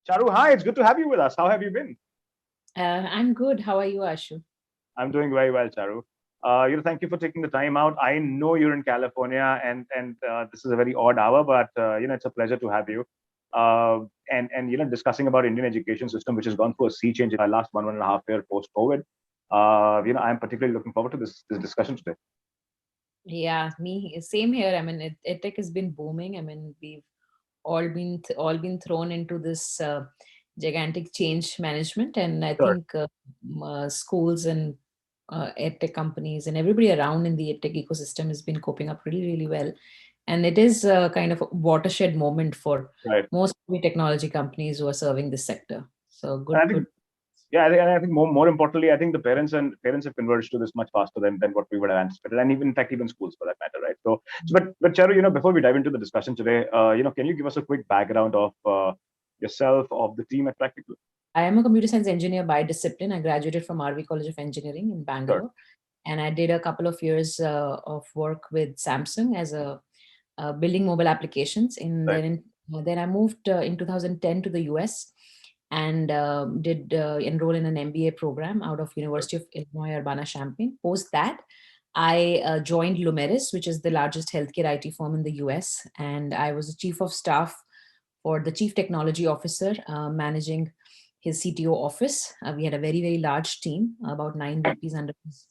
Charu, hi, it's good to have you with us. How have you been? I'm good. How are you, Ashu? I'm doing very well, Charu. Thank you for taking the time out. I know you're in California, and this is a very odd hour, but it's a pleasure to have you. And discussing about Indian education system, which has gone through a sea change in our last 1.5 year post COVID. I'm particularly looking forward to this discussion today. Yeah, me same here. I mean, edtech has been booming. I mean, we've all been thrown into this gigantic change management, and I Sure. think schools and edtech companies and everybody around in the edtech ecosystem has been coping up really, really well. And it is a kind of a watershed moment for Right. most of the technology companies who are serving this sector. So And good, I think good. Yeah, I think more importantly, I think the parents have converged to this much faster than what we would have anticipated, and even in fact even schools for that matter, right? But Charu, before we dive into the discussion today, can you give us a quick background of yourself, of the team at Practical? I am a computer science engineer by discipline. I graduated from RV College of Engineering in Sure. Bangalore, and I did a couple of years of work with Samsung as a building mobile applications. Right. Then I moved in 2010 to the US and did enroll in an MBA program out of Sure. University of Illinois Urbana-Champaign. Post that, I joined Lumeris, which is the largest healthcare IT firm in the US, and I was the chief of staff for the chief technology officer managing his CTO office. We had a very, very large team, about 9 VPs under his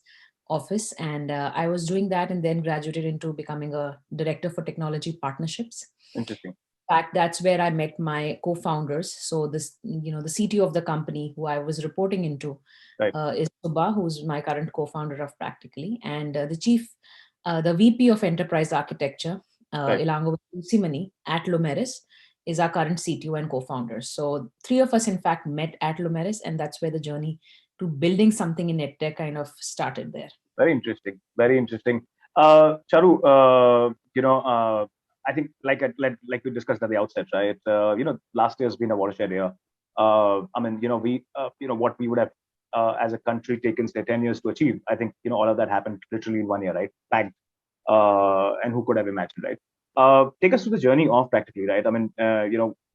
office. And I was doing that and then graduated into becoming a director for technology partnerships. Interesting. In fact, that's where I met my co-founders. So the CTO of the company who I was reporting into Right. is Subha, who's my current co-founder of Practically, and the VP of Enterprise Architecture, Right. Ilango Simani at Lumeris, is our current CTO and co-founder. So three of us, in fact, met at Lumeris, and that's where the journey to building something in EdTech kind of started there. Very interesting. Very interesting. Charu, I think like we discussed at the outset, right? Last year has been a watershed year. What we would have as a country taken say 10 years to achieve. I think all of that happened literally in 1 year, right? Bang. And who could have imagined, right? Take us through the journey of Practically, right?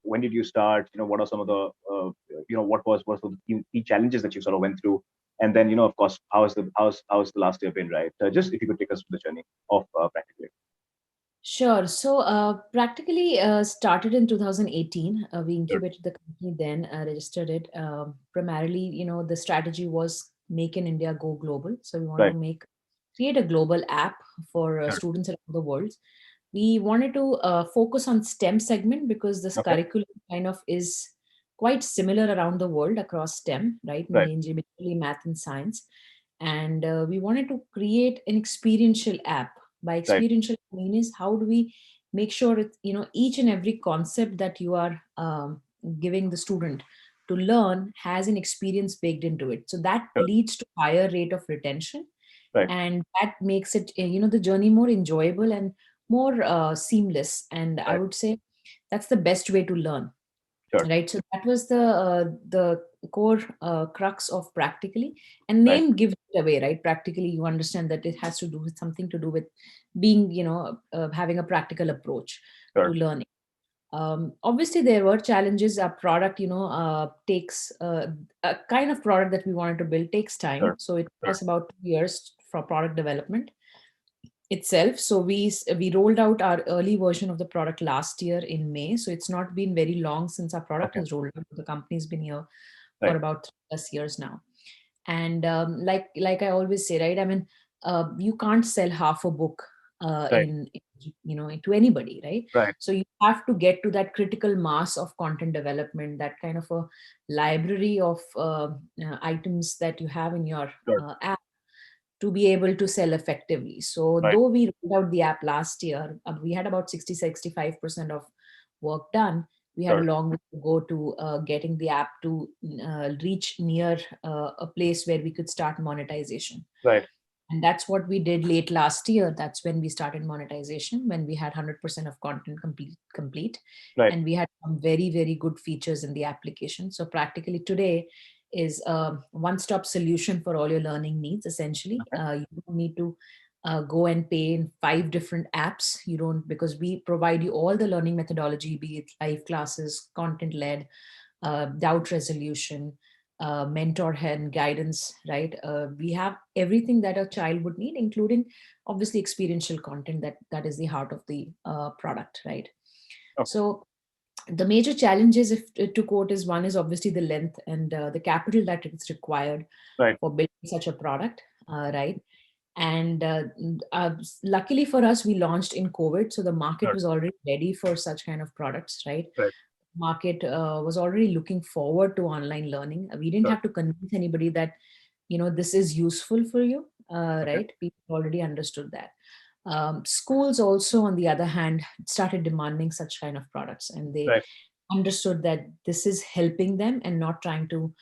When did you start? What are some of the, what were the key challenges that you sort of went through? And then, of course, how's the last year been, right? Just if you could take us through the journey of Practically. Sure. So, practically started in 2018. We Sure. incubated the company then, registered it. Primarily, the strategy was make in India, go global. So, we wanted Right. to create a global app for Sure. students around the world. We wanted to focus on STEM segment because this Okay. curriculum kind of is quite similar around the world across STEM, right? Right. Mainly math and science. And we wanted to create an experiential app. By Right. experiential, I mean is how do we make sure each and every concept that you are giving the student to learn has an experience baked into it, so that Sure. leads to higher rate of retention, Right. and that makes it the journey more enjoyable and more seamless, and I Right. would say that's the best way to learn. Sure. Right, so that was the core crux of Practically, and Right. name gives it away, right? Practically, you understand that it has to do with something to do with being having a practical approach to Sure. learning. Obviously there were challenges. Our product takes a kind of product that we wanted to build takes time, Sure. so it took Sure. us about 2 years for product development itself. So we rolled out our early version of the product last year in May. So it's not been very long since our product Okay. has rolled out. The company's been here for Right. about 3+ years now. And like I always say, right? I mean, you can't sell half a book Right. to anybody, right? Right. So you have to get to that critical mass of content development, that kind of a library of items that you have in your Sure. app to be able to sell effectively. So Right. though we rolled out the app last year, we had about 60-65% of work done. We had a Sure. long way to go to getting the app to reach near a place where we could start monetization. Right. And that's what we did late last year. That's when we started monetization, when we had 100% of content complete. Right. And we had some very, very good features in the application. So practically today is a one-stop solution for all your learning needs, essentially. Okay. You don't need to go and pay in 5 different apps. You don't, because we provide you all the learning methodology, be it live classes, content led, doubt resolution, mentor and guidance, right? We have everything that a child would need, including obviously experiential content that is the heart of the product, right? Okay. So the major challenges, if to quote, is one is obviously the length and the capital that is required Right. for building such a product, right? And luckily for us, we launched in COVID, so the market Sure. was already ready for such kind of products, right? Right. Market was already looking forward to online learning. We didn't Sure. have to convince anybody that this is useful for you, Okay. right? People already understood that. Schools also, on the other hand, started demanding such kind of products, and they Right. understood that this is helping them and not trying to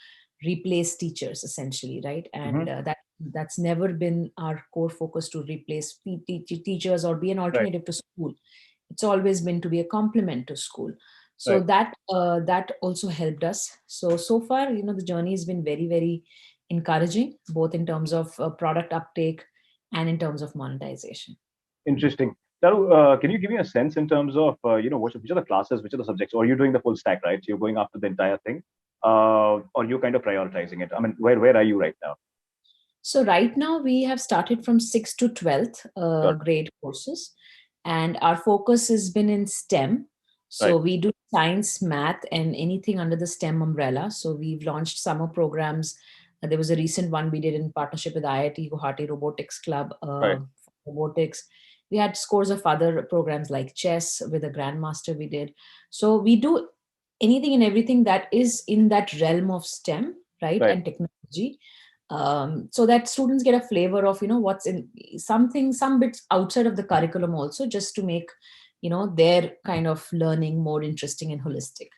replace teachers, essentially, right? Mm-hmm. And that's never been our core focus, to replace teachers or be an Right. alternative to school. It's always been to be a complement to school. So Right. that also helped us. So far, the journey has been very, very encouraging, both in terms of product uptake and in terms of monetization. Interesting. Charu, can you give me a sense in terms of which are the classes, which are the subjects, or are you doing the full stack, right? So you're going after the entire thing, or you kind of prioritizing it? I mean, where are you right now? So right now we have started from 6th to 12th Sure. grade courses, and our focus has been in STEM. Right. So we do science, math, and anything under the STEM umbrella. So we've launched summer programs. There was a recent one we did in partnership with IIT Guwahati Robotics Club, Right. robotics. We had scores of other programs like chess with a grandmaster we did. So we do anything and everything that is in that realm of STEM, right, Right. and technology, so that students get a flavor of what's in some bits outside of the curriculum also, just to make their kind of learning more interesting and holistic.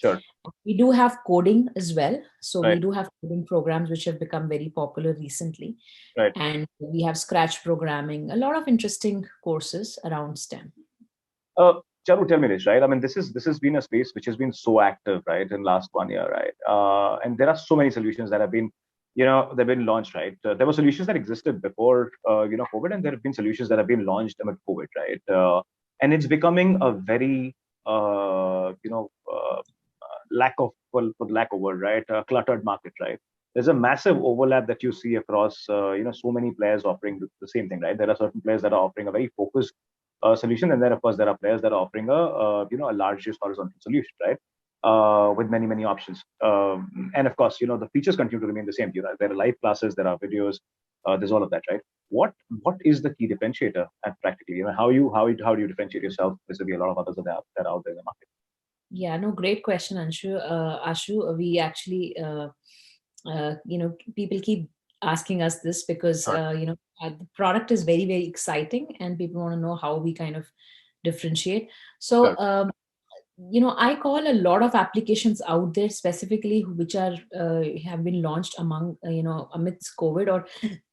Sure. We do have coding as well, so we Right. do have coding programs which have become very popular recently, Right. and we have scratch programming, a lot of interesting courses around STEM. Uh, Charu, tell me this, right? I mean, this has been a space which has been so active, right, in last 1 year, right? And there are so many solutions that have been, they've been launched, right? There were solutions that existed before, COVID, and there have been solutions that have been launched amid COVID, right? And it's becoming a very, lack of, well, for the lack of word, right? Cluttered market, right? There's a massive overlap that you see across, so many players offering the same thing, right? There are certain players that are offering a very focused solution, and then of course there are players that are offering a largest horizontal solution, right? With many options, and of course the features continue to remain the same. There are live classes, there are videos, there's all of that, right? What is the key differentiator at practically? How do you differentiate yourself vis-a-vis a lot of others that are out there in the market? Yeah, no, great question, Ashu. We actually, people keep asking us this because, Sure. the product is very, very exciting and people want to know how we kind of differentiate. Sure. So, I call a lot of applications out there specifically which are have been launched amidst COVID, or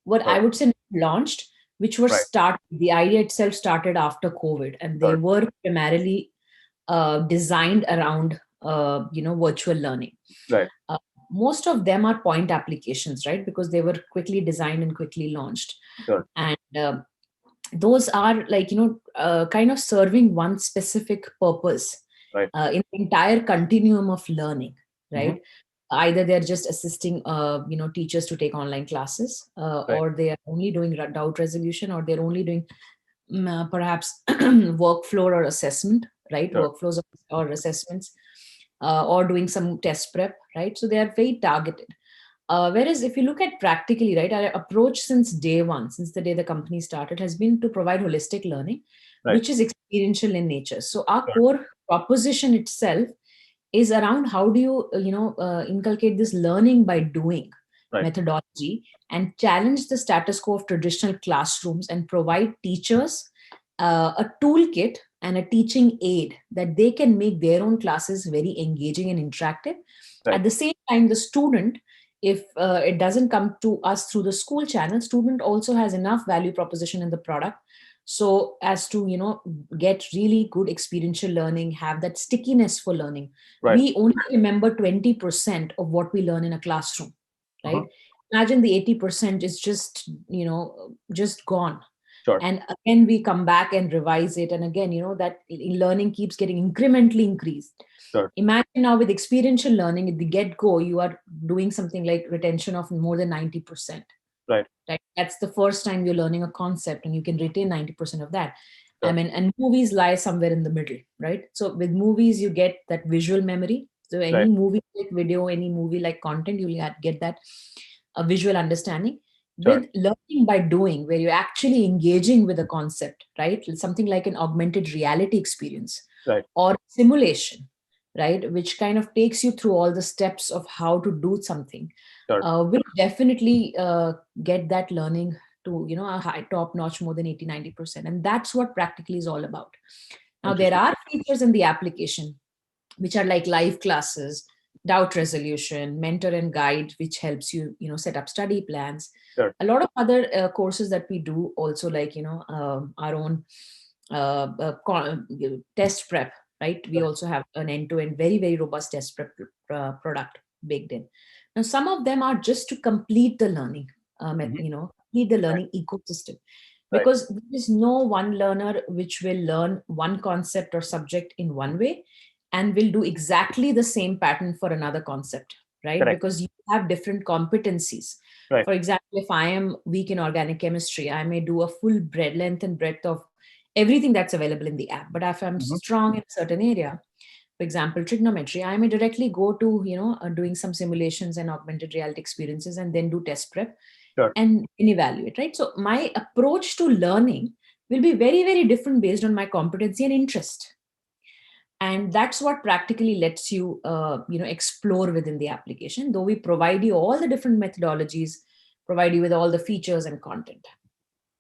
what I Sure. would say launched, which were Right. the idea itself started after COVID, and they Sure. were primarily designed around virtual learning. Right. Uh, Most of them are point applications, right? Because they were quickly designed and quickly launched, Sure. and those are like kind of serving one specific purpose Right. in the entire continuum of learning, Mm-hmm. right? Either they're just assisting teachers to take online classes, Right. or they are only doing doubt resolution, or they're only doing perhaps workflow or assessment, right? Sure. Workflows or assessments, or doing some test prep, right? So they are very targeted. Whereas if you look at practically, right, our approach since day one, since the day the company started, has been to provide holistic learning, Right. which is experiential in nature. So our Sure. core proposition itself is around how do you, inculcate this learning by doing Right. methodology, and challenge the status quo of traditional classrooms, and provide teachers a toolkit and a teaching aid that they can make their own classes very engaging and interactive. Right. At the same time, the student, if it doesn't come to us through the school channel, student also has enough value proposition in the product, so as to get really good experiential learning, have that stickiness for learning. Right. We only remember 20% of what we learn in a classroom, Uh-huh. right? Imagine the 80% is just just gone. Sure. And again, we come back and revise it. And again, that learning keeps getting incrementally increased. Sure. Imagine now with experiential learning at the get-go, you are doing something like retention of more than 90%. Right. Right? That's the first time you're learning a concept and you can retain 90% of that. Sure. I mean, and movies lie somewhere in the middle, right? So with movies, you get that visual memory. So any Right. movie like video, any movie like content, you'll get that visual understanding. Sure. With learning by doing, where you're actually engaging with a concept, right? Something like an augmented reality experience Right. or simulation, right? Which kind of takes you through all the steps of how to do something. Sure. Will definitely get that learning to a high top notch, more than 80-90%, and that's what practically is all about. Now there Interesting. are features in the application which are like live classes, doubt resolution, mentor and guide, which helps you set up study plans. Sure. A lot of other courses that we do also, like our own test prep, right? We Right. also have an end-to-end very very robust test prep product baked in. Now some of them are just to complete the learning, Mhm. complete the Right. learning ecosystem, Right. because there is no one learner which will learn one concept or subject in one way and will do exactly the same pattern for another concept, right? Correct. Because you have different competencies. Right. For example, if I am weak in organic chemistry, I may do a full breadth, length and breadth of everything that's available in the app. But if I'm Mhm. strong in a certain area, for example, trigonometry, I may directly go to, doing some simulations and augmented reality experiences and then do test prep Sure. and evaluate, right? So my approach to learning will be very, very different based on my competency and interest. And that's what practically lets you explore within the application, though we provide you all the different methodologies, provide you with all the features and content.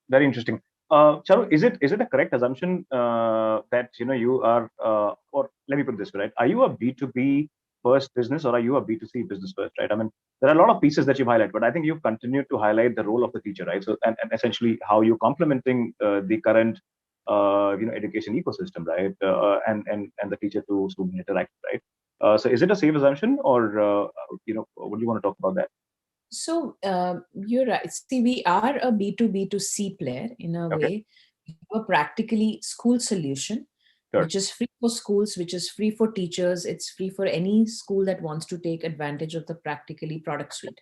Very interesting. Charu, is it a correct assumption that you are, or let me put it this way, right? Are you a B2B first business, or are you a B2C business first, right? I mean, there are a lot of pieces that you've highlighted, but I think you've continued to highlight the role of the teacher, right? So, and essentially how you're complementing the current, education ecosystem, right? And the teacher to student interaction, right? So, is it a safe assumption, or would you want to talk about that? So you're right. See, we are a B2B2C player in a Okay. way. We have a practically school solution, Sure. which is free for schools, which is free for teachers. It's free for any school that wants to take advantage of the practically product suite.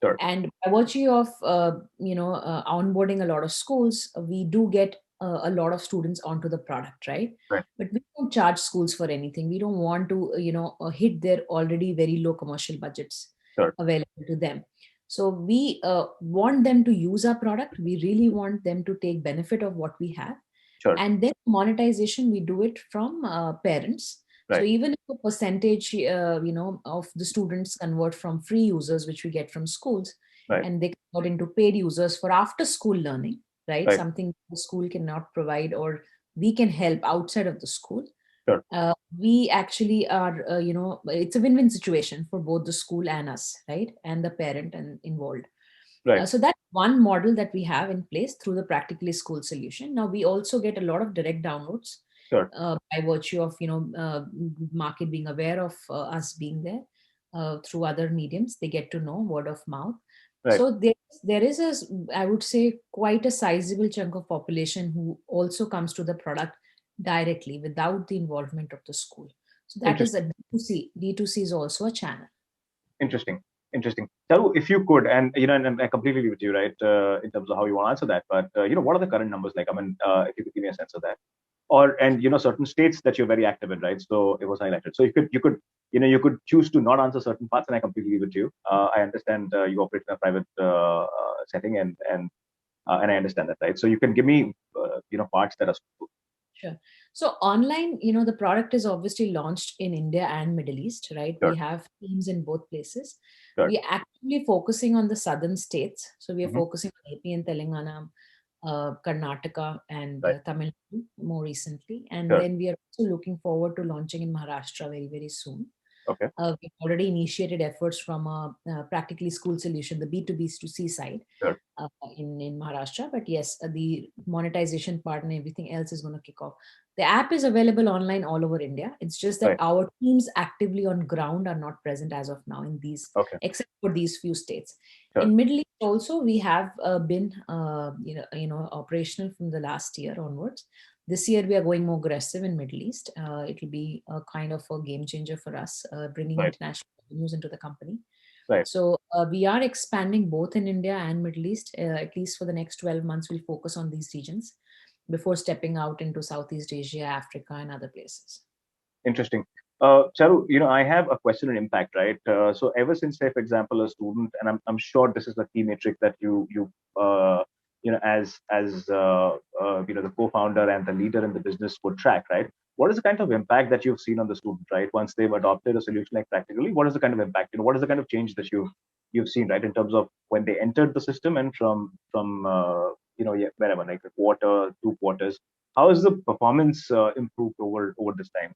Sure. And by virtue of onboarding a lot of schools, we do get a lot of students onto the product, right? Right. But we don't charge schools for anything. We don't want to hit their already very low commercial budgets Sure. available to them. So we want them to use our product. We really want them to take benefit of what we have. Sure. And then monetization, we do it from parents. So Right. even if a percentage of the students convert from free users, which we get from schools, Right. and they convert into paid users for after school learning, right? Right. Something the school cannot provide or we can help outside of the school. Sure. We actually are, it's a win-win situation for both the school and us, right? And the parent and involved. Right. So that's one model that we have in place through the Practically School solution. Now we also get a lot of direct downloads Sure. by virtue of market being aware of us being there through other mediums. They get to know word of mouth. Right. So there is I would say, quite a sizable chunk of population who also comes to the product directly without the involvement of the school. So that is Interesting. a D2C. D2C is also a channel. Interesting. Interesting. So, if you could, and and I completely agree with you, right, in terms of how you want to answer that. But what are the current numbers like? I mean, if you could give me a sense of that, or and certain states that you're very active in, right? So it was highlighted. So you could choose to not answer certain parts, and I completely agree with you. I understand you operate in a private setting, and I understand that, right? So you can give me parts that are suitable. Sure. So online, the product is obviously launched in India and Middle East, right? We Sure. have teams in both places. Sure. We are actively focusing on the southern states. So we are Hmm. focusing on AP and Telangana, Karnataka, and Right. Tamil Nadu more recently. And Sure. then we are also looking forward to launching in Maharashtra very, very soon. Okay. We've already initiated efforts from a practically school solution, the B2B to C side, Sure. in Maharashtra. But yes, the monetization part and everything else is going to kick off. The app is available online all over India. It's just that Right. our teams actively on ground are not present as of now in these, Okay. except for these few states. Sure. In Middle East also, we have been operational from the last year onwards. This year we are going more aggressive in Middle East. It will be a kind of a game changer for us, bringing Right. international revenues into the company. Right. So we are expanding both in India and Middle East. At least for the next 12 months, we'll focus on these regions before stepping out into Southeast Asia, Africa, and other places. Interesting. Charu, I have a question on impact, right? So ever since, say, for example, a student, and I'm sure this is a key metric that as the co-founder and the leader in the business would track, right? What is the kind of impact that you've seen on the student, right? Once they've adopted a solution like practically, what is the kind of impact? What is the kind of change that you've seen, right, in terms of when they entered the system and from wherever, like a quarter, 2 quarters, how has the performance improved over this time?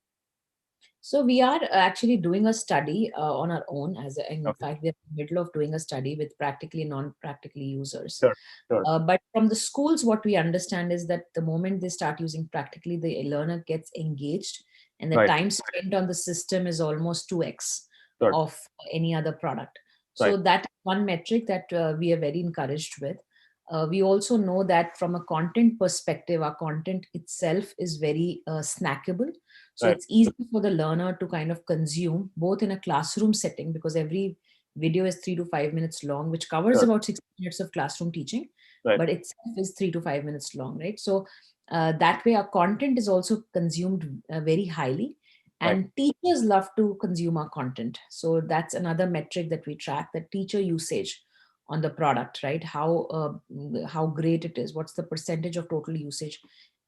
So we are actually doing a study on our own. In Okay. fact, we're in the middle of doing a study with practically non-practically users. Sure. Sure. But from the schools, what we understand is that the moment they start using practically, the learner gets engaged, and the Right. time spent on the system is almost 2x Sure. of any other product. Right. So that one metric that we are very encouraged with. We also know that from a content perspective, our content itself is very snackable. So Right. it's easy for the learner to kind of consume both in a classroom setting, because every video is 3 to 5 minutes long, which covers Sure. about 60 minutes of classroom teaching, Right. but itself is 3 to 5 minutes long, right? So that way our content is also consumed very highly, Right. and teachers love to consume our content. So that's another metric that we track, the teacher usage on the product, right? How great it is, what's the percentage of total usage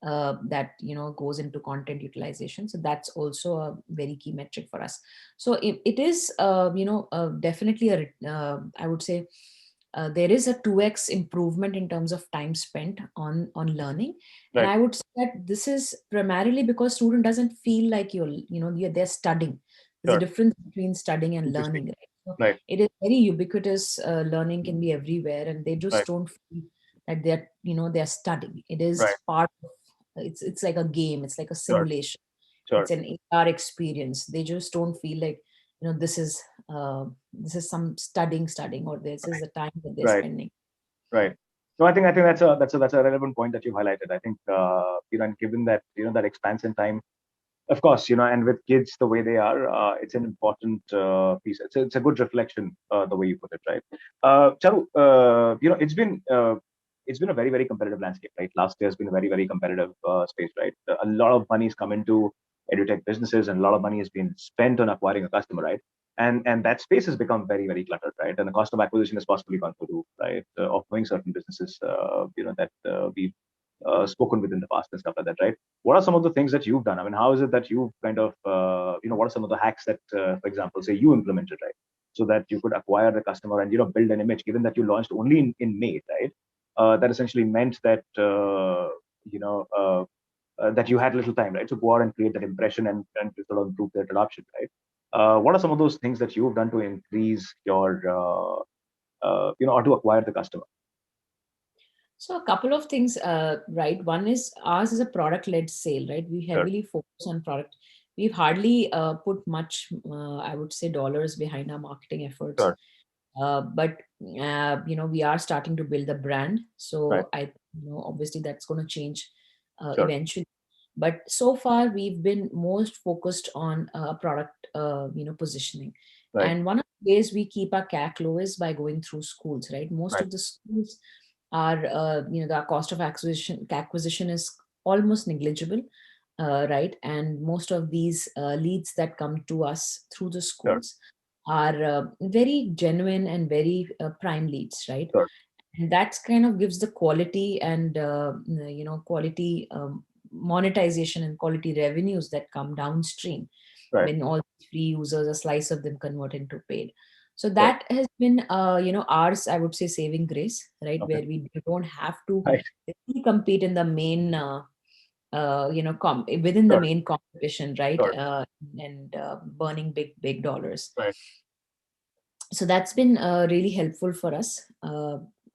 that goes into content utilization. So that's also a very key metric for us. So it is definitely I would say there is a 2x improvement in terms of time spent on learning. And Right. I would say that this is primarily because student doesn't feel like they're studying. There's a Sure. difference between studying and Interesting. learning, right? So Right. it is very ubiquitous. Learning can be everywhere, and they just Right. don't feel that they're studying. It is Right. part of, it's like a game, it's like a Sure. simulation, Sure. it's an AR experience. They just don't feel like this is some studying, or this is the time that they're Right. spending. Right. So I think that's a relevant point that you highlighted. I think and given that that expanse in time, of course, and with kids the way they are, it's an important piece. It's a good reflection the way you put it, right? Charu, it's been a very very competitive landscape, right? Last year has been a very very competitive space, right? A lot of money's come into edutech businesses, and a lot of money has been spent on acquiring a customer, right? And that space has become very very cluttered, right? And the cost of acquisition has possibly gone through the roof, right? Of knowing certain businesses, that we've spoken with in the past and stuff like that, right? What are some of the things that you've done? I mean, how is it that you've kind of, what are some of the hacks that, for example, say you implemented, right? So that you could acquire the customer and, build an image, given that you launched only in May, right? That essentially meant that, that you had little time, right? To go out and create that impression and to sort of improve that adoption, right? What are some of those things that you've done to increase your, or to acquire the customer? So a couple of things, right? One is, ours is a product-led sale, right? We Sure. heavily focus on product. We've hardly put much, I would say, dollars behind our marketing efforts. Sure. But we are starting to build a brand. Right. So obviously that's going to change Sure. eventually. But so far we've been most focused on product, positioning. Right. And one of the ways we keep our CAC low is by going through schools, right? Most Right. of the schools are, the cost of acquisition is almost negligible, right? And most of these leads that come to us through the Sure. schools are very genuine and very prime leads, right? Sure. And that kind of gives the quality and quality monetization and quality revenues that come downstream Right. when all free users, a slice of them, convert into paid. So Sure. that has been ours, I would say, saving grace, right? Okay. Where we don't have to Right. really compete in the main within the Sure. main competition, right? Sure. And burning big dollars. Right. So that's been really helpful for us.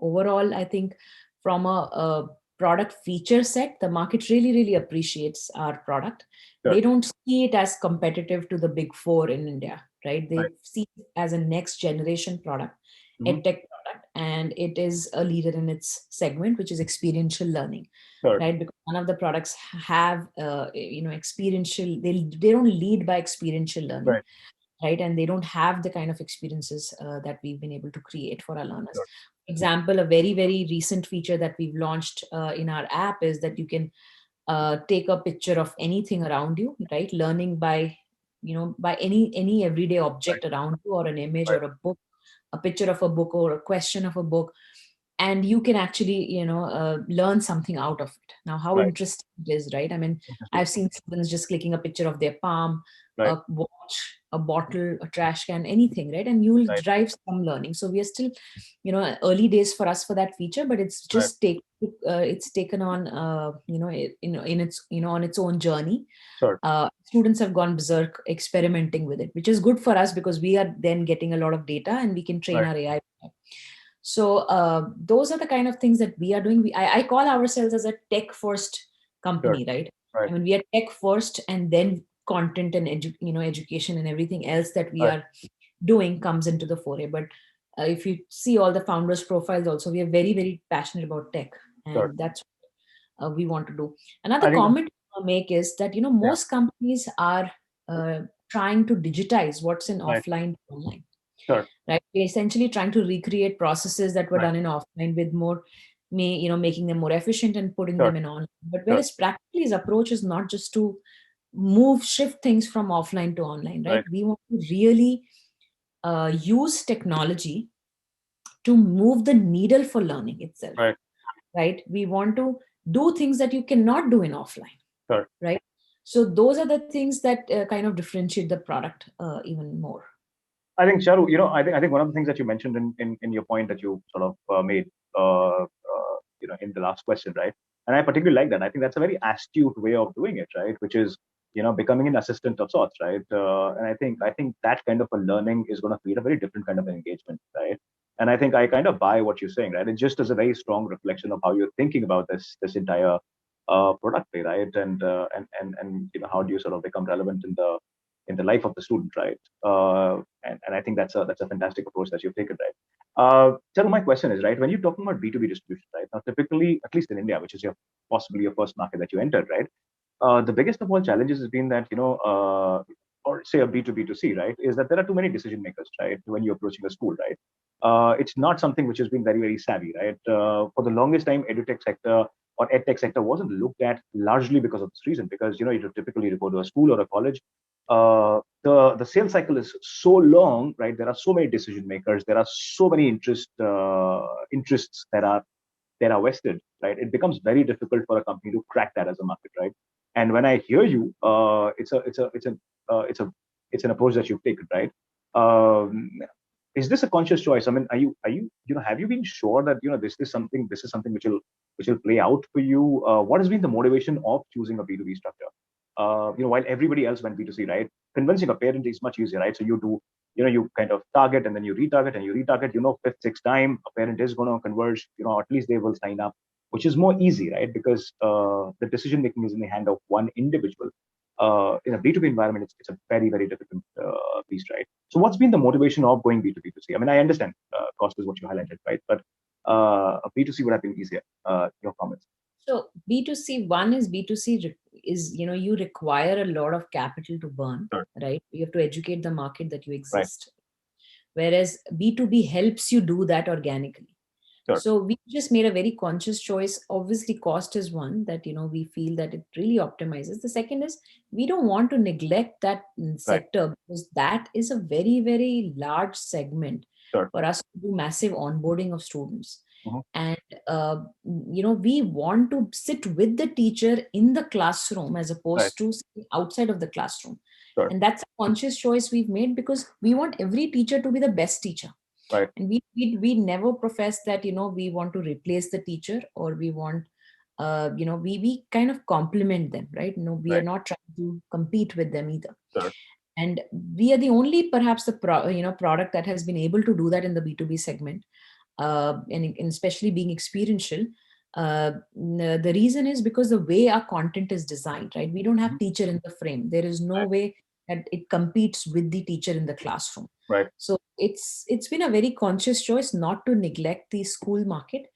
overall, I think from a product feature set, the market really, really appreciates our product. Sure. They don't see it as competitive to the big four in India, right? They Right. see it as a next generation product, Mm-hmm. edtech product, and it is a leader in its segment, which is experiential learning, Sure. right? Because none of the products have, experiential. They don't lead by experiential learning, Right. right? And they don't have the kind of experiences that we've been able to create for our learners. Sure. Example, a very, very recent feature that we've launched in our app is that you can take a picture of anything around you, right? Learning by, by any everyday Right. object around you, or an image, Right. or a book, a picture of a book, or a question of a book, and you can actually, learn something out of it. Now, how Right. interesting it is, right? I mean, Interesting. I've seen students just clicking a picture of their palm, Right. a watch, a bottle, a trash can, anything, right? And you will Right. drive some learning. So we are still, early days for us for that feature, but it's Right. just it's taken on, in its, on its own journey. Sure. Students have gone berserk experimenting with it, which is good for us because we are then getting a lot of data and we can train Right. our AI. So those are the kind of things that we are doing. I call ourselves as a tech first Sure. company, right? Right. I mean, we are tech first, and then content and education and everything else that we Right. are doing comes into the foray. But if you see all the founders profiles also, we are very, very passionate about tech, Sure. and that's what we want to do. I Another think. comment I make is that Yeah. most companies are trying to digitize what's in Right. offline to online, Sure. right? We're essentially trying to recreate processes that were Right. done in offline with more, making them more efficient and putting Sure. them in online. But Sure. whereas practically his approach is not just to shift things from offline to online, right? Right. We want to really use technology to move the needle for learning itself, Right. right? We want to do things that you cannot do in offline, Sure. right? So those are the things that kind of differentiate the product even more. I think, Charu, I think one of the things that you mentioned in your point that you sort of made, in the last question, right? And I particularly like that. I think that's a very astute way of doing it, right? Which is, becoming an assistant of sorts, right? And I think that kind of a learning is going to create a very different kind of an engagement, right? And I think I kind of buy what you're saying, right? It just is a very strong reflection of how you're thinking about this entire product, right? And how do you sort of become relevant in the life of the student, right? And I think that's a fantastic approach that you've taken, right? So my question is, right, when you're talking about B2B distribution, right? Now, typically, at least in India, which is possibly your first market that you entered, right? The biggest of all challenges has been that, or say a B2B2C, right, is that there are too many decision makers, right, when you're approaching a school, right? It's not something which has been very, very savvy, right? For the longest time, edutech sector or edtech sector wasn't looked at largely because of this reason, because, you typically go to a school or a college. The sales cycle is so long, right? There are so many decision makers. There are so many interests that are vested, right? It becomes very difficult for a company to crack that as a market, right? And when I hear you, it's an approach that you've taken, right? Um, is this a conscious choice? I mean, have you been sure that this is something which will play out for you? What has been the motivation of choosing a B2B structure? While everybody else went B2C, right? Convincing a parent is much easier, right? So you kind of target and then you retarget and you retarget, fifth, sixth time, a parent is going to converge, at least they will sign up, which is more easy, right? Because the decision making is in the hand of one individual. In a B2B environment, it's a very, very difficult piece, right? So what's been the motivation of going B2B2C? I mean, I understand cost is what you highlighted, right? But a B2C would have been easier. Your comments. So B2C, one is B2C is, you require a lot of capital to burn, Sure. right? You have to educate the market that you Right. exist. Whereas B2B helps you do that organically. Sure. So we just made a very conscious choice. Obviously, cost is one that, we feel that it really optimizes. The second is we don't want to neglect that Right. sector, because that is a very, very large segment Sure. for us to do massive onboarding of students. Mhm. And, we want to sit with the teacher in the classroom as Right. opposed to sitting outside of the classroom. Sure. And that's a conscious choice we've made because we want every teacher to be the best teacher. Right. And we never profess that we want to replace the teacher, or we want we kind of complement them, right? No, we are Right. not trying to compete with them either. Sure. And we are the only, perhaps, the product that has been able to do that in the B2B segment. and especially being experiential. The reason is because the way our content is designed, right? We don't have teacher in the frame. There is no Right. way that it competes with the teacher in the classroom. Right. So it's been a very conscious choice not to neglect the school market.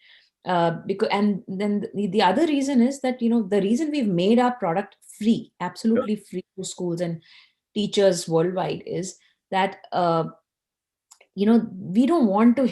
Because and then the other reason is that, the reason we've made our product free, Sure. absolutely free to schools and teachers worldwide, is that we don't want to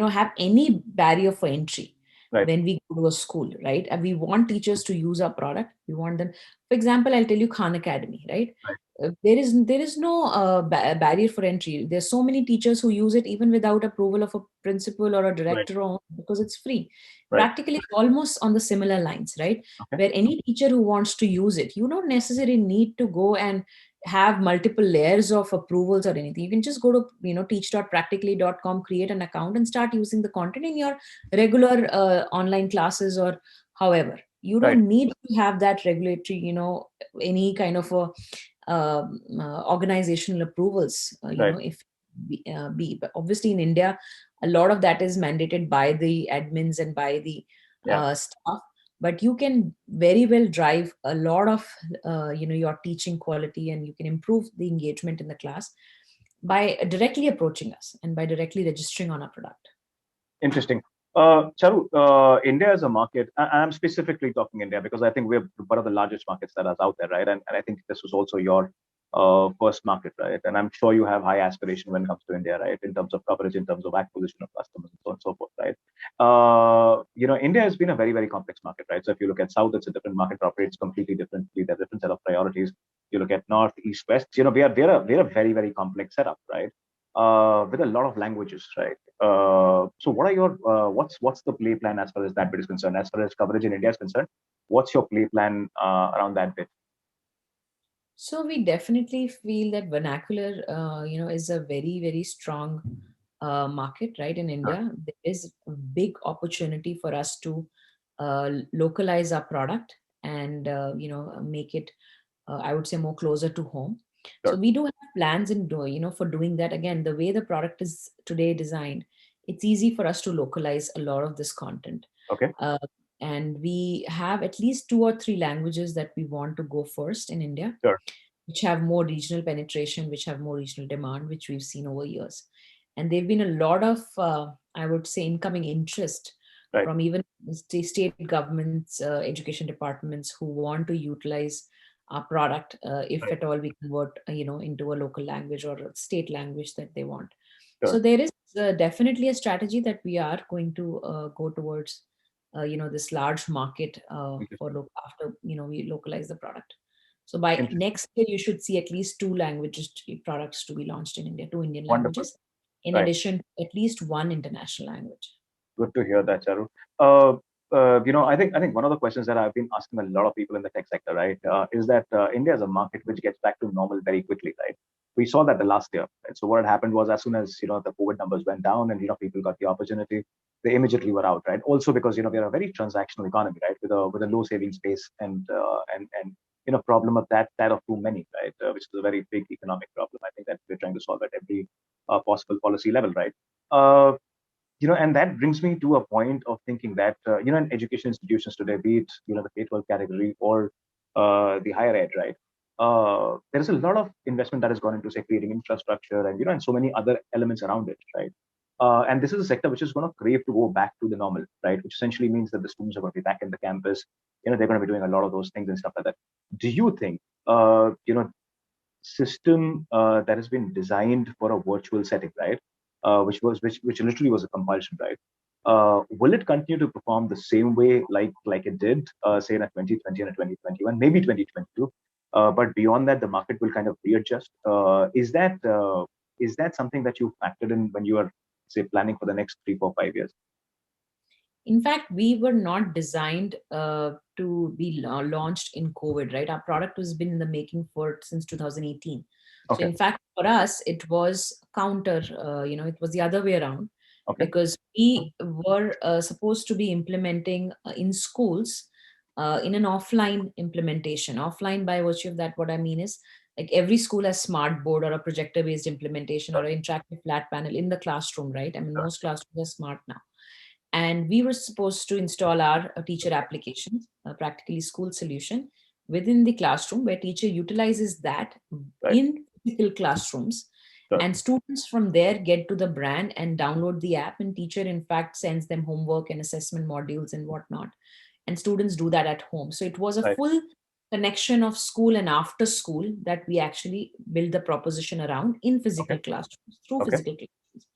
have any barrier for entry Right. when we go to a school, right? And we want teachers to use our product. We want them, for example, I'll tell you Khan Academy, right? Right. There is no barrier for entry. There's so many teachers who use it even without approval of a principal or a Right. director, because it's free. Right. Practically almost on the similar lines, right? Okay. Where any teacher who wants to use it, you don't necessarily need to go and have multiple layers of approvals or anything. You can just go to teach.practically.com, create an account, and start using the content in your regular online classes, or however. You Right. don't need to have that regulatory, any kind of a organizational approvals, Right. if but obviously in India, a lot of that is mandated by the admins and by the Yeah. staff. But you can very well drive a lot of your teaching quality, and you can improve the engagement in the class by directly approaching us and by directly registering on our product. Interesting. Charu, India is a market. I'm specifically talking India because I think we're one of the largest markets that is out there, right? And I think this was also your first market, right? And I'm sure you have high aspiration when it comes to India, right? In terms of coverage, in terms of acquisition of customers, and so on and so forth, right? India has been a very, very complex market, right? So if you look at South, it's a different market, operates completely differently. There's a different set of priorities. You look at North, East, West. We're a very, very complex setup, right? With a lot of languages, right? So what are your what's the play plan as far as that bit is concerned? As far as coverage in India is concerned, what's your play plan around that bit? So we definitely feel that vernacular, is a very, very strong market, right? In Sure. India, there is a big opportunity for us to localize our product and make it, I would say, more closer to home. So Sure. we do have plans for doing that. Again, the way the product is today designed, it's easy for us to localize a lot of this content. Okay. Uh, and we have at least 2 or 3 languages that we want to go first in India, Sure. which have more regional penetration, which have more regional demand, which we've seen over years. And there've been a lot of, I would say, incoming interest Right. from even state governments, education departments who want to utilize our product, if Right. at all we convert, into a local language or a state language that they want. So Sure. there is definitely a strategy that we are going to go towards, this large market Interesting. after we localize the product. So by Interesting. next year, you should see at least 2 products to be launched in India, 2 Indian Wonderful. languages, in Right. addition to at least one international language. Good to hear that, Charu. I think one of the questions that I've been asking a lot of people in the tech sector, right, is that India is a market which gets back to normal very quickly, right? We saw that the last year. Right? So what had happened was as soon as the COVID numbers went down and people got the opportunity, they immediately were out, right? Also because we are a very transactional economy, right, with a low savings base and problem of that of too many, right, which is a very big economic problem. I think that we're trying to solve at every possible policy level, right? Uh, and that brings me to a point of thinking that in education institutions today, be it the K-12 category or the higher ed, right, there is a lot of investment that has gone into, say, creating infrastructure and and so many other elements around it, right. And this is a sector which is going to crave to go back to the normal, right, which essentially means that the students are going to be back in the campus. They're going to be doing a lot of those things and stuff like that. Do you think system that has been designed for a virtual setting, right? Which literally was a compulsion, right? Will it continue to perform the same way like it did, say in a 2020 and a 2021, maybe 2022? But beyond that, the market will kind of readjust. Is that something that you factored in when you are, say, planning for the next 3, 4, 5 years? In fact, we were not designed to be launched in COVID, right? Our product was been in the making for since 2018. So Okay. in fact, for us, it was counter, it was the other way around, Okay. because we were supposed to be implementing in schools in an offline implementation. Offline, by virtue of that, what I mean is like every school has smart board or a projector based implementation or Sure. an interactive flat panel in the classroom, right? I mean, Sure. most classrooms are smart now. And we were supposed to install our teacher application, a practically school solution within the classroom, where teacher utilizes that Right. in physical classrooms, Sure. and students from there get to the brand and download the app, and teacher in fact sends them homework and assessment modules and whatnot, and students do that at home. So it was a Right. full connection of school and after school that we actually build the proposition around in Okay. physical classrooms, through Okay. physical classrooms.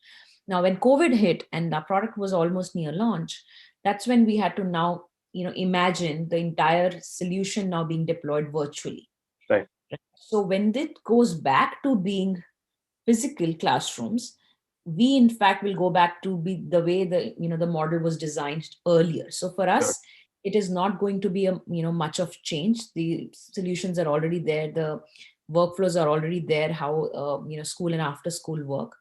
Now when COVID hit and the product was almost near launch, that's when we had to now, imagine the entire solution now being deployed virtually. Right. So when it goes back to being physical classrooms, we in fact will go back to be the way the model was designed earlier. So for Sure. us, it is not going to be a much of change. The solutions are already there, the workflows are already there, how school and after school work.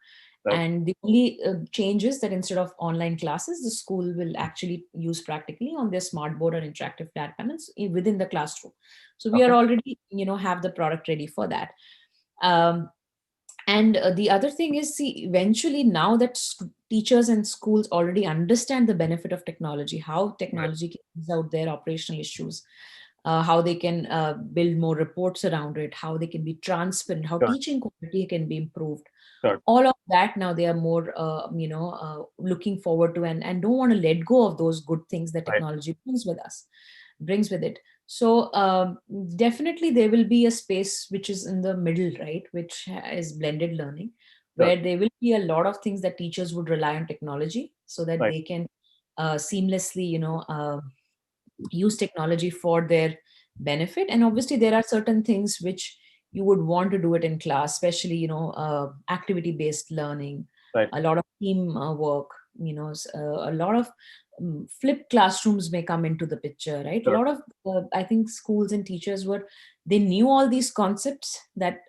Right. And the only change is that instead of online classes, the school will actually use practically on their smart board or interactive flat panels within the classroom. So we are Okay. already have the product ready for that. um, and the other thing is, see, eventually now that teachers and schools already understand the benefit of technology, how Right. technology can ease out their operational issues, how they can build more reports around it, how they can be transparent, how Sure. teaching quality can be improved. Sure. All of that now they are more, looking forward to, and don't want to let go of those good things that Right. technology brings with it. So definitely there will be a space which is in the middle, right, which is blended learning, Sure. where there will be a lot of things that teachers would rely on technology so that Right. they can seamlessly, use technology for their benefit. And obviously there are certain things which you would want to do it in class, especially activity based learning, Right. a lot of team work, a lot of flipped classrooms may come into the picture, right? A Sure. lot of I think schools and teachers they knew all these concepts that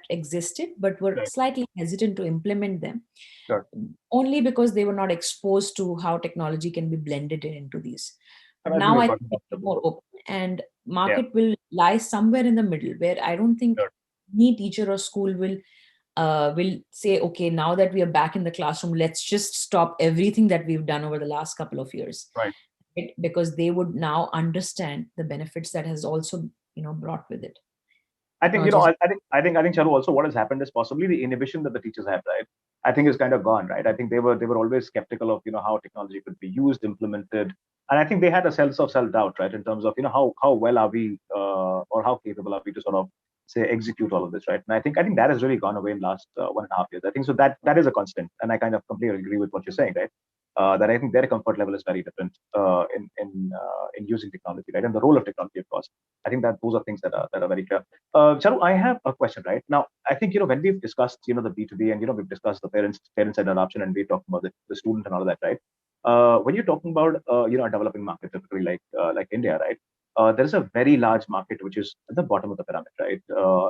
existed, but were Right. slightly hesitant to implement them, Sure. only because they were not exposed to how technology can be blended into these. But And I think now we've I got think most it's of it. more open, and Yeah. market will lie somewhere in the middle, where I don't think Sure. any teacher or school will say, okay, now that we are back in the classroom, let's just stop everything that we've done over the last couple of years, Right. right? Because they would now understand the benefits that has also brought with it. I think Technology is I think Charu, also what has happened is possibly the inhibition that the teachers have, right? I think is kind of gone, right? I think they were always skeptical of how technology could be used, implemented, and I think they had a sense of self doubt, right, in terms of how well are we or how capable are we to sort of say execute all of this, right? And I think that has really gone away in the last 1.5 years. I think so that is a constant, and I kind of completely agree with what you're saying, right? That I think their comfort level is very different in using technology, right? And the role of technology, of course. I think that those are things that are very clear. Charu, I have a question, right? Now, I think, when we've discussed, the B2B and, we've discussed the parents and adoption and we talked about the student and all of that, right? When you're talking about, a developing market, typically like India, right? There is a very large market which is at the bottom of the pyramid, right?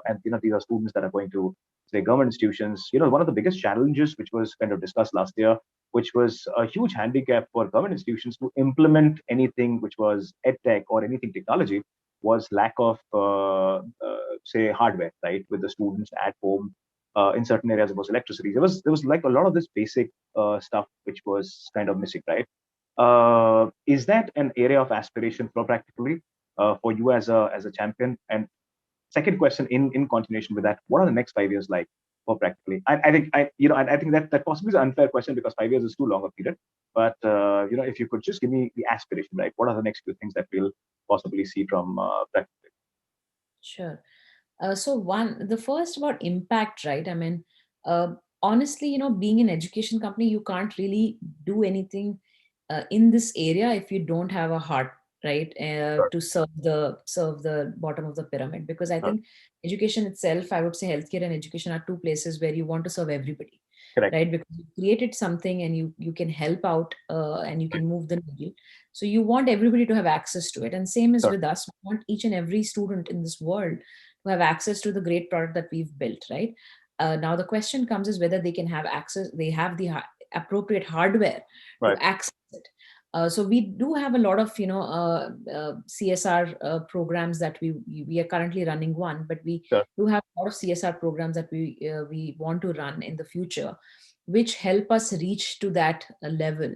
And, these are students that are going to, say, government institutions. One of the biggest challenges, which was kind of discussed last year, which was a huge handicap for government institutions to implement anything which was edtech or anything technology, was lack of say hardware, right, with the students at home. In certain areas, it was electricity. There was like a lot of this basic stuff which was kind of missing, right? Is that an area of aspiration for practically for you as a champion? And second question, in continuation with that, what are the next 5 years like for practically? I think I think that possibly is an unfair question because 5 years is too long a period. But if you could just give me the aspiration, right? What are the next few things that we'll possibly see from practically? sure. So the first about impact, right? I mean, uh, honestly, being an education company, you can't really do anything in this area if you don't have a heart, right, Sure. to serve the bottom of the pyramid. Because I Sure. think education itself, I would say, healthcare and education are two places where you want to serve everybody, Correct. right? Because you created something and you can help out, and you can move the needle. So you want everybody to have access to it, and same is Sure. with us. We want each and every student in this world to have access to the great product that we've built, right? Now the question comes is whether they can have access, they have the appropriate hardware to Right. access it. So we do have a lot of CSR programs that we are currently running one, but we Sure, do have a lot of CSR programs that we want to run in the future, which help us reach to that level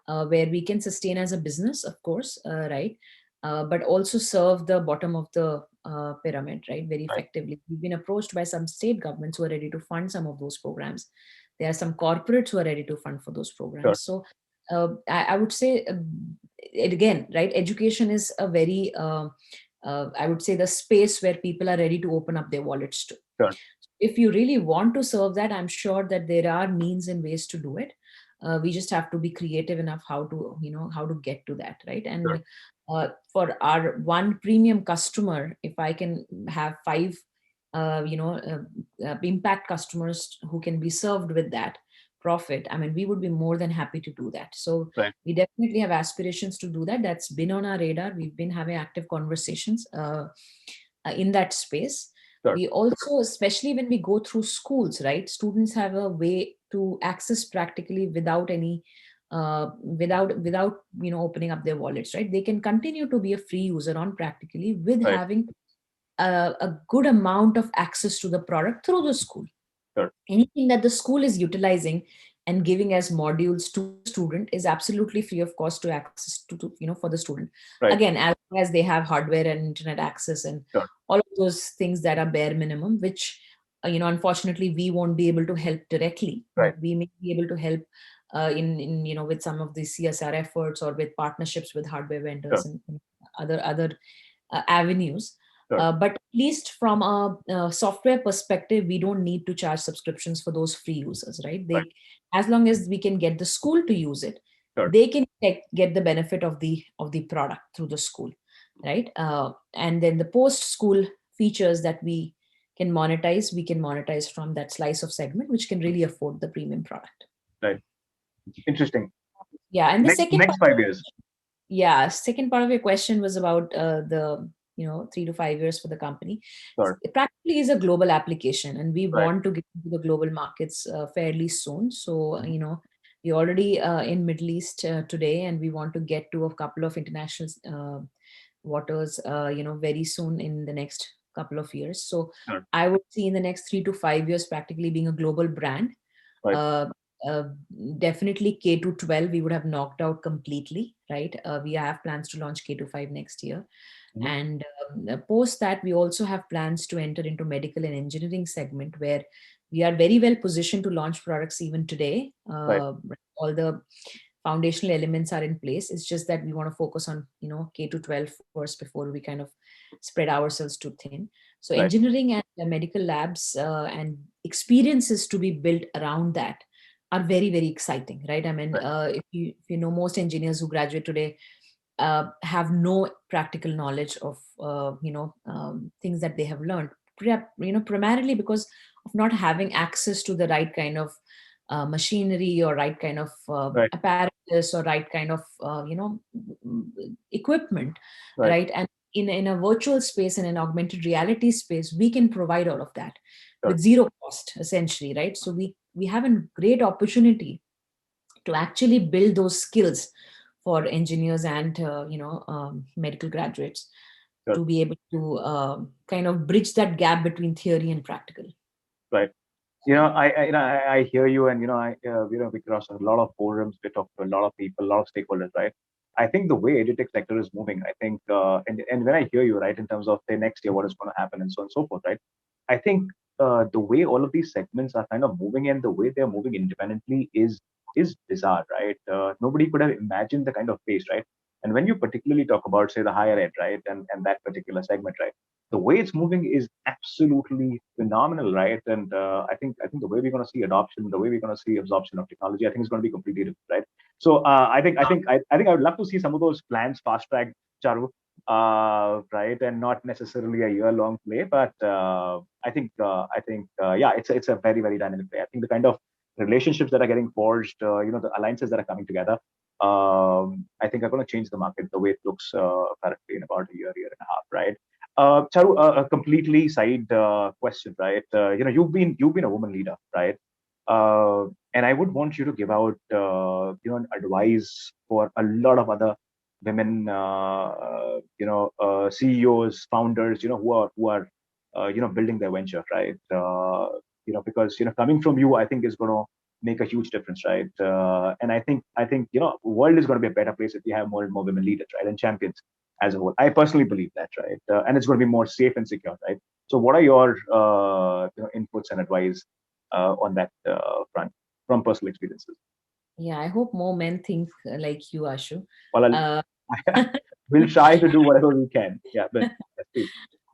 where we can sustain as a business, of course, right, but also serve the bottom of the pyramid, right, very right, effectively. We've been approached by some state governments who are ready to fund some of those programs. There are some corporates who are ready to fund for those sure, programs. So I would say, it again, right? Education is a very, I would say, the space where people are ready to open up their wallets to. sure, If you really want to serve that, I'm sure that there are means and ways to do it. We just have to be creative enough how to, how to get to that, right? sure, And for our one premium customer, if I can have five, impact customers who can be served with that profit, I mean, we would be more than happy to do that. So right, we definitely have aspirations to do that. That's been on our radar. We've been having active conversations in that space. sure, We also, especially when we go through schools, right, students have a way to access practically without any without opening up their wallets, right? They can continue to be a free user on practically with right, having a good amount of access to the product through the school. sure, Anything that the school is utilizing and giving as modules to the student is absolutely free of cost to access to for the student, right, again, as long as they have hardware and internet access and sure, all of those things that are bare minimum, which unfortunately we won't be able to help directly, right, but we may be able to help in with some of the CSR efforts or with partnerships with hardware vendors sure, and other avenues. sure, But at least from a software perspective, we don't need to charge subscriptions for those free users, right? right, As long as we can get the school to use it, sure, they can get the benefit of the product through the school, right? And then the post school features that we can monetize from that slice of segment, which can really afford the premium product. right. Interesting. Yeah, and the second Next part, 5 years. yeah, second part of your question was about the 3 to 5 years for the company. Sure, It practically is a global application, and we right, want to get into the global markets fairly soon. So mhm, we already in Middle East today, and we want to get to a couple of international waters very soon in the next couple of years. So sure, I would see in the next 3 to 5 years practically being a global brand. right, uh, uh, Definitely K to 12 we would have knocked out completely, right? We have plans to launch K to 5 next year, mhm, and post that we also have plans to enter into medical and engineering segment, where we are very well positioned to launch products even today. right, All the foundational elements are in place. It's just that we want to focus on K to 12 first before we kind of spread ourselves too thin. So right, engineering and medical labs and experiences to be built around that are very very exciting, right? I mean, right, if you know, most engineers who graduate today have no practical knowledge of things that they have learned, primarily because of not having access to the right kind of machinery or right kind of right, apparatus or right kind of equipment, right, right? And in a virtual space and an augmented reality space, we can provide all of that sure, with zero cost, essentially, right? So we have a great opportunity to actually build those skills for engineers and medical graduates sure, to be able to kind of bridge that gap between theory and practical. right. I hear you, and we cross a lot of forums, we talk to a lot of people, a lot of stakeholders, right? I think the way edutech sector is moving, I think, and when I hear you, right, in terms of say next year, what is going to happen, and so on and so forth, right? I think the way all of these segments are kind of moving and the way they're moving independently is bizarre, right? Nobody could have imagined the kind of pace, right? And when you particularly talk about, say, the higher ed, right, and that particular segment, right, the way it's moving is absolutely phenomenal, right? And I think the way we're going to see adoption, the way we're going to see absorption of technology, I think is going to be completely different, right? So I think I would love to see some of those plans fast tracked, Charu, right, and not necessarily a year-long play, but I think yeah, it's a very very dynamic play. I think the kind of relationships that are getting forged, the alliances that are coming together, I think are going to change the market the way it looks currently in about a year and a half, right? Charu, a completely side question, right? You've been a woman leader, right? Uh, And I would want you to give out, an advice for a lot of other women, CEOs, founders, who are, building their venture, right? Because coming from you, I think is going to make a huge difference, right? And I think world is going to be a better place if we have more and more women leaders, right, and champions as a whole. I personally believe that, right? And it's going to be more safe and secure, right? So, what are your inputs and advice on that front from personal experiences? Yeah, I hope more men think like you, Ashu. Well, Uh, we'll try to do whatever we can. Yeah, but yes, please.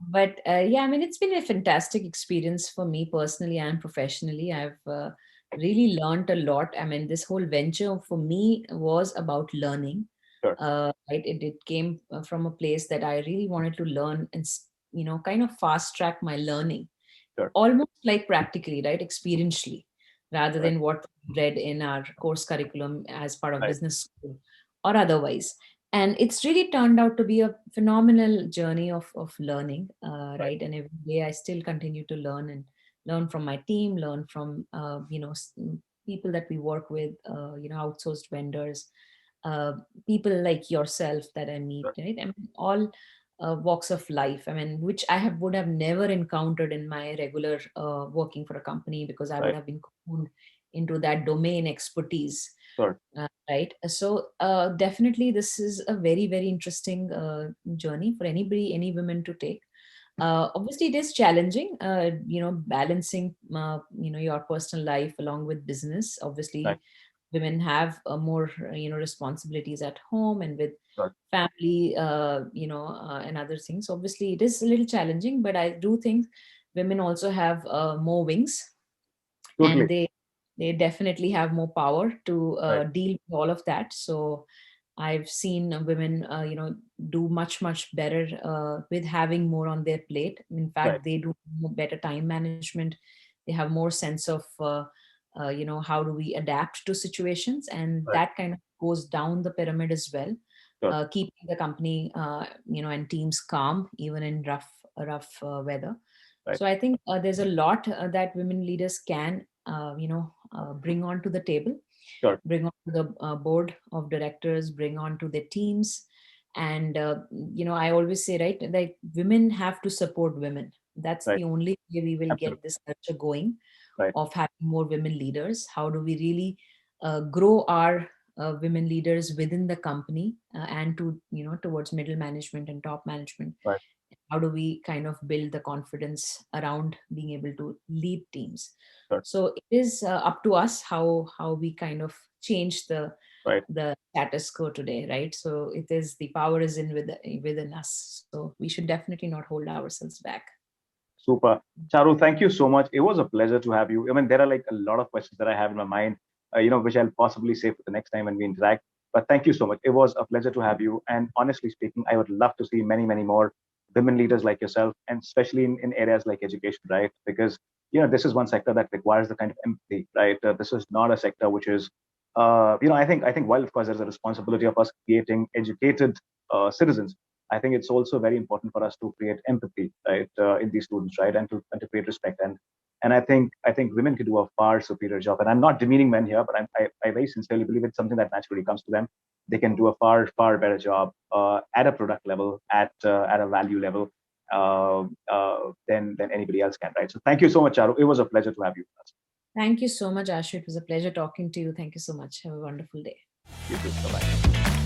but yeah, I mean, it's been a fantastic experience for me personally and professionally. I've really learned a lot. I mean, this whole venture for me was about learning. Sure, Right, it came from a place that I really wanted to learn and kind of fast track my learning, sure, almost like practically, right, experientially, rather right, than what we read in our course curriculum as part of right, business school or otherwise. And it's really turned out to be a phenomenal journey of learning, right, right? And every day I still continue to learn and learn from my team, learn from people that we work with, outsourced vendors, uh, people like yourself that I meet, sure, right? I mean, all walks of life. I mean, which I would have never encountered in my regular working for a company, because I would right, have been cocooned into that domain expertise. sure, Right. So definitely, this is a very, very interesting journey for anybody, any women to take. Obviously, it is challenging, balancing, your personal life along with business. right, Obviously, women have more, responsibilities at home and with sure, family, and other things. Obviously, it is a little challenging, but I do think women also have more wings, and totally, they definitely have more power to right, deal with all of that. So I've seen women do much better with having more on their plate. In right, fact, they do better time management. They have more sense of how do we adapt to situations, and right, that kind of goes down the pyramid as well, sure, keeping the company and teams calm even in rough weather. right, So I think there's a lot that women leaders can, bring onto the table, sure, bring on to the board of directors, bring on to their teams. And, I always say, right, like women have to support women. That's right, the only way we will get absolutely, this culture going right, of having more women leaders. How do we really grow our women leaders within the company, and to, towards middle management and top management? right, How do we kind of build the confidence around being able to lead teams? sure, So it is up to us how we kind of change right. the status quo today, right? So it is, the power is within us, so we should definitely not hold ourselves back. Super. Charu, thank you so much. It was a pleasure to have you. I mean, there are like a lot of questions that I have in my mind, which I'll possibly save for the next time when we interact. But thank you so much. It was a pleasure to have you. And honestly speaking, I would love to see many, many more women leaders like yourself, and especially in areas like education, right? Because, this is one sector that requires the kind of empathy, right? This is not a sector which is, I think while of course there's a responsibility of us creating educated citizens, I think it's also very important for us to create empathy, right, in these students, right, and to create respect. And I think women can do a far superior job. And I'm not demeaning men here, but I very sincerely believe it's something that naturally comes to them. They can do a far better job at a product level, at a value level, than anybody else can, right? So thank you so much, Charu. It was a pleasure to have you with us. Thank you so much, Ashu. It was a pleasure talking to you. Thank you so much. Have a wonderful day. You too. Bye bye.